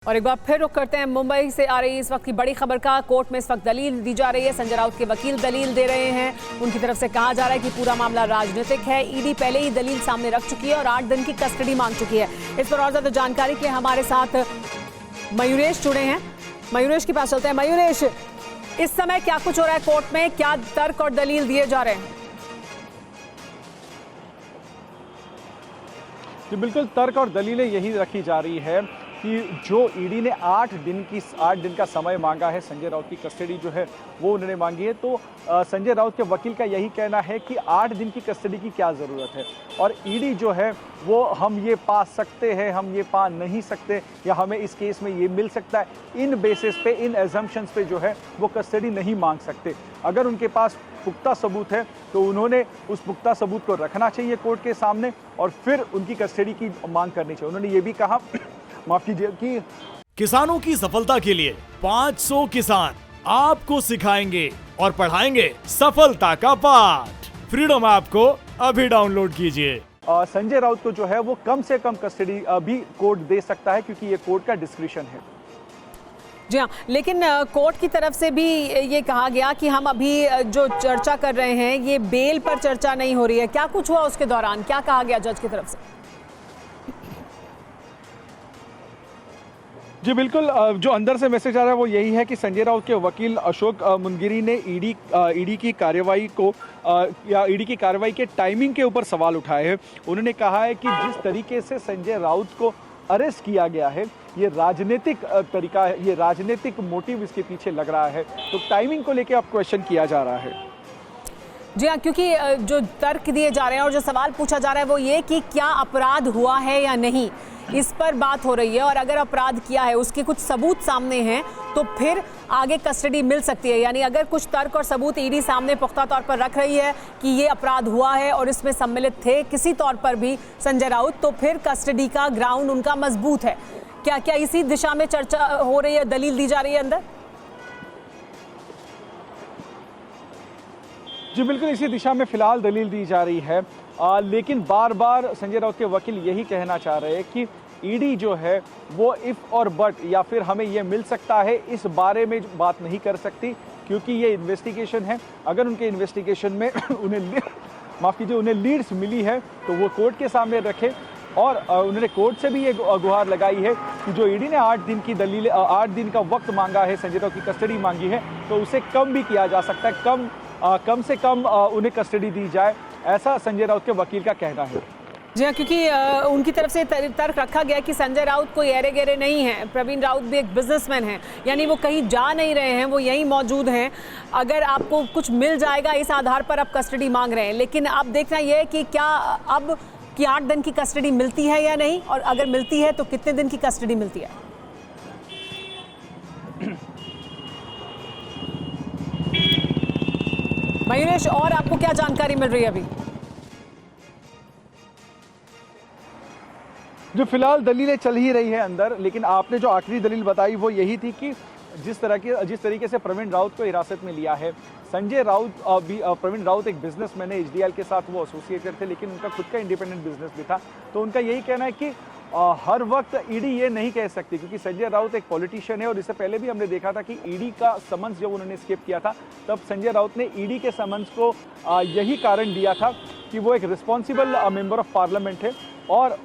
और एक बार फिर रुख करते हैं मुंबई से आ रही इस वक्त की बड़ी खबर का। कोर्ट में इस वक्त दलील दी जा रही है। संजय राउत के वकील दलील दे रहे हैं। उनकी तरफ से कहा जा रहा है कि पूरा मामला राजनीतिक है। ईडी पहले ही दलील सामने रख चुकी है और 8 दिन की कस्टडी मांग चुकी है। इस पर और ज्यादा जानकारी के हमारे साथ मयूरेश जुड़े हैं। मयूरेश के पास चलते हैं। मयूरेश, इस समय क्या कुछ हो रहा है कोर्ट में, क्या तर्क और दलील दिए जा रहे हैं? जी बिल्कुल, तर्क और दलीलें यही रखी जा रही है कि जो ईडी ने 8 दिन का समय मांगा है, संजय राउत की कस्टडी जो है वो उन्होंने मांगी है। तो संजय राउत के वकील का यही कहना है कि 8 दिन की कस्टडी की क्या ज़रूरत है, और ईडी जो है वो हम ये पा सकते हैं, हम ये पा नहीं सकते, या हमें इस केस में ये मिल सकता है, इन बेसिस पे, इन एजम्पशंस पे जो है वो कस्टडी नहीं मांग सकते। अगर उनके पास पुख्ता सबूत है तो उन्होंने उस पुख्ता सबूत को रखना चाहिए कोर्ट के सामने और फिर उनकी कस्टडी की मांग करनी चाहिए। उन्होंने ये भी कहा, माफ कीजिए, कि किसानों की सफलता के लिए 500 किसान आपको सिखाएंगे और पढ़ाएंगे सफलता का पाठ। फ्रीडम ऐप को अभी डाउनलोड कीजिए। संजय राउत को जो है वो कम से कम कस्टडी भी कोर्ट दे सकता है, क्योंकि ये कोर्ट का डिस्क्रिशन है। जी हाँ, लेकिन कोर्ट की तरफ से भी ये कहा गया कि हम अभी जो चर्चा कर रहे हैं ये बेल पर चर्चा नहीं हो रही है। क्या कुछ हुआ उसके दौरान, क्या कहा गया जज की तरफ से? जी बिल्कुल, जो अंदर से मैसेज आ रहा है वो यही है कि संजय राउत के वकील अशोक मुनगिरी ने ईडी की कार्रवाई को या ईडी की कार्रवाई के टाइमिंग के ऊपर सवाल उठाए हैं। उन्होंने कहा है कि जिस तरीके से संजय राउत को अरेस्ट किया गया है ये राजनीतिक तरीका है, ये राजनीतिक मोटिव इसके पीछे लग रहा है। तो टाइमिंग को लेकर अब क्वेश्चन किया जा रहा है। जी हाँ, क्योंकि जो तर्क दिए जा रहे हैं और जो सवाल पूछा जा रहा है वो ये कि क्या अपराध हुआ है या नहीं, इस पर बात हो रही है। और अगर अपराध किया है, उसके कुछ सबूत सामने हैं, तो फिर आगे कस्टडी मिल सकती है। यानी अगर कुछ तर्क और सबूत ईडी सामने पुख्ता तौर पर रख रही है कि ये अपराध हुआ है और इसमें सम्मिलित थे किसी तौर पर भी संजय राउत, तो फिर कस्टडी का ग्राउंड उनका मजबूत है। क्या इसी दिशा में चर्चा हो रही है, दलील दी जा रही है अंदर? जी बिल्कुल, इसी दिशा में फिलहाल दलील दी जा रही है। लेकिन बार बार संजय राउत के वकील यही कहना चाह रहे हैं कि ईडी जो है वो इफ और बट या फिर हमें ये मिल सकता है, इस बारे में बात नहीं कर सकती, क्योंकि ये इन्वेस्टिगेशन है। अगर उनके इन्वेस्टिगेशन में उन्हें लीड्स मिली है तो वो कोर्ट के सामने रखें। और उन्होंने कोर्ट से भी ये गुहार लगाई है कि जो ईडी ने 8 दिन की दलील 8 दिन का वक्त मांगा है, संजय राउत की कस्टडी मांगी है, तो उसे कम भी किया जा सकता है। कम से कम उन्हें कस्टडी दी जाए, ऐसा संजय राउत के वकील का कहना है। जी हाँ, क्योंकि उनकी तरफ से तर्क रखा गया कि संजय राउत कोई एरे गेरे नहीं है। प्रवीण राउत भी एक बिजनेसमैन है, यानी वो कहीं जा नहीं रहे हैं, वो यहीं मौजूद हैं। अगर आपको कुछ मिल जाएगा इस आधार पर आप कस्टडी मांग रहे हैं। लेकिन अब देखना यह है कि क्या अब की 8 दिन की कस्टडी मिलती है या नहीं, और अगर मिलती है तो कितने दिन की कस्टडी मिलती है? मयूरेश, और आपको क्या जानकारी मिल रही है अभी? जो फिलहाल दलीलें चल ही रही है अंदर, लेकिन आपने जो आखिरी दलील बताई वो यही थी कि जिस तरीके से प्रवीण राउत को हिरासत में लिया है, संजय राउत प्रवीण राउत एक बिजनेसमैन है, एचडीएल के साथ वो एसोसिएटेड थे, लेकिन उनका खुद का इंडिपेंडेंट बिजनेस भी था। तो उनका यही कहना है कि हर वक्त ईडी ये नहीं कह सकती, क्योंकि संजय राउत एक पॉलिटिशियन है। और इससे पहले भी हमने देखा था कि ईडी का समन्स जब उन्होंने स्किप किया था, तब संजय राउत ने ईडी के समन्स को यही कारण दिया था कि वो एक रिस्पॉन्सिबल मेंबर ऑफ पार्लियामेंट है, और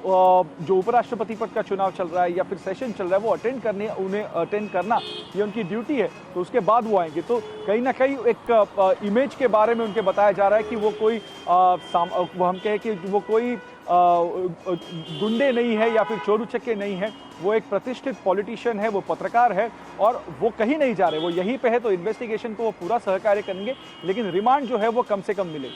जो उपराष्ट्रपति पद का चुनाव चल रहा है या फिर सेशन चल रहा है वो उन्हें अटेंड करना ये उनकी ड्यूटी है। तो उसके बाद वो आएंगे। तो कहीं ना कहीं एक इमेज के बारे में उनके बताया जा रहा है कि वो कोई हम कहें कि वो कोई गुंडे नहीं है या फिर चोर उचक्के नहीं है। वो एक प्रतिष्ठित पॉलिटिशियन है, वो पत्रकार है, और वो कहीं नहीं जा रहे, वो यहीं पे है। तो इन्वेस्टिगेशन को वो पूरा सहकार्य करेंगे, लेकिन रिमांड जो है वो कम से कम मिले।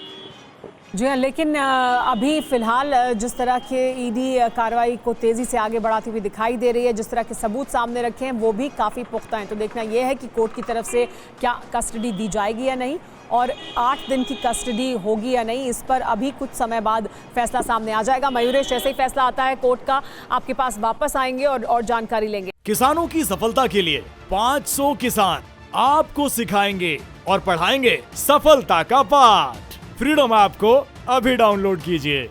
जी हाँ, लेकिन अभी फिलहाल जिस तरह के ईडी कार्रवाई को तेज़ी से आगे बढ़ाती हुई दिखाई दे रही है, जिस तरह के सबूत सामने रखे हैं वो भी काफ़ी पुख्ता हैं। तो देखना यह है कि कोर्ट की तरफ से क्या कस्टडी दी जाएगी या नहीं, और 8 दिन की कस्टडी होगी या नहीं, इस पर अभी कुछ समय बाद फैसला सामने आ जाएगा। मयूरेश, जैसे ही फैसला आता है कोर्ट का, आपके पास वापस आएंगे और जानकारी लेंगे। किसानों की सफलता के लिए 500 किसान आपको सिखाएंगे और पढ़ाएंगे सफलता का पाठ। फ्रीडम ऐप को अभी डाउनलोड कीजिए।